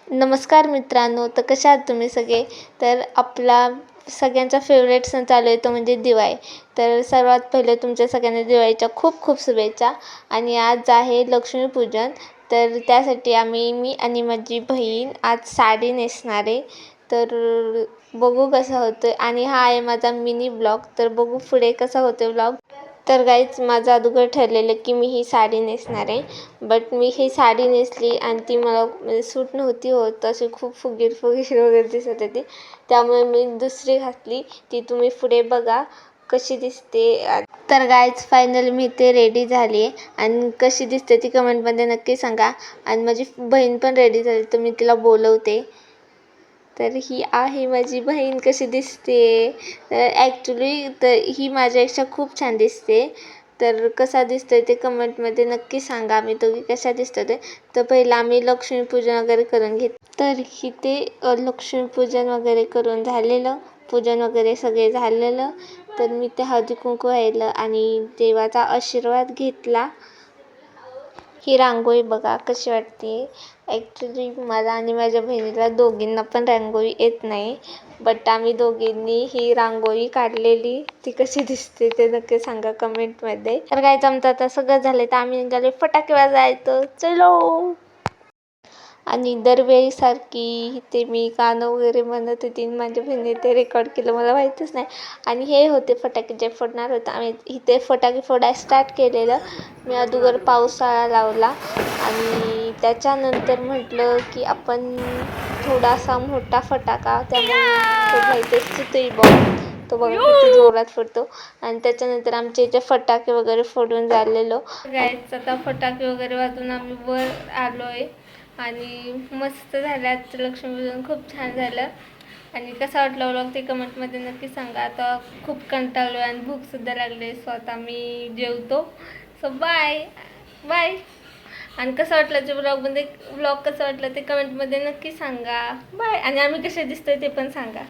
नमस्कार मित्रांनो, तर कशा आहात तुम्ही सगळे? तर आपला सगळ्यांचा फेवरेट सण चालू आहे तो म्हणजे दिवाळी. तर सर्वात पहिले तुमच्या सगळ्यांना दिवाळीच्या खूप खूप शुभेच्छा. आणि आज आहे लक्ष्मीपूजन. तर त्यासाठी मी आणि माझी बहीण आज साडी नेसणार आहे. तर बघू कसं होतं आणि हा आहे माझा मिनी ब्लॉग. तर बघू पुढे कसा होतो ब्लॉग. तर गाईच माझं अगोदर ठरलेलं की मी ही साडी नेसणार आहे. बट मी ही साडी नेसली आणि ती मला म्हणजे सूट नव्हती होत. अशी खूप फुगीर फुगीर वगैरे दिसत होती. त्यामुळे मी दुसरी घातली. ती तुम्ही पुढे बघा कशी दिसते. तर गाईज फायनल मी ते रेडी झाली आहे आणि कशी दिसते ती कमेंटमध्ये नक्की सांगा. आणि माझी बहीण पण रेडी झाली तर मी तिला बोलवते. तर ही आहे माझी बहीण, कशी दिसते. तर ॲक्च्युली तर ही माझ्यापेक्षा खूप छान दिसते. तर कसा दिसतोय ते कमेंटमध्ये नक्की सांगा आम्ही दोघी कशा दिसतो ते. तर पहिलं आम्ही लक्ष्मीपूजन वगैरे करून घेत. तर इथे लक्ष्मीपूजन वगैरे करून झालेलं, पूजन वगैरे सगळे झालेलं. तर मी ते हळदी कुंकू वाहिलं आणि देवाचा आशीर्वाद घेतला. ही रांगोळी बघा कशी वाटते. ॲक्च्युली मला आणि माझ्या बहिणीला दोघींना पण रांगोळी येत नाही. बट आम्ही दोघींनी ही रांगोळी काढलेली. ती कशी दिसते ते नक्की सांगा कमेंटमध्ये. तर काय आमचं आता सगळं झालं तर आम्ही निघाले फटाके वाजवायचं. चलो. आणि दरवेळीसारखी ते मी गाणं वगैरे म्हणत होती. माझ्या बहिणीने ते रेकॉर्ड केलं मला माहीतच नाही. आणि हे होते फटाके जे फोडणार होतं. आम्ही इथे फटाके फोडायला स्टार्ट केलेलं. मी अगोदर पावसाळा लावला आणि त्याच्यानंतर म्हटलं की आपण थोडासा मोठा फटाका त्यामुळे फोडला. इथे सुतई बॉम्ब तो बघा किती जोरात फोडतो. आणि त्याच्यानंतर आमच्या इथे फटाके वगैरे फोडून झालेलो. गाईच आता फटाके वगैरे वाजून आम्ही वर आलो आहे. आणि मस्त झालं आजचं लक्ष्मीपूजन, खूप छान झालं. आणि कसा वाटला व्लॉग ते कमेंटमध्ये नक्की सांगा. आता खूप कंटाळलो आणि भूकसुद्धा लागली. सो आता मी जेवतो. So bye bye. आणि कसं वाटलं ते व्लॉग कसा वाटलं ते कमेंटमध्ये नक्की सांगा. बाय. आणि आम्ही कसे दिसतोय ते पण सांगा.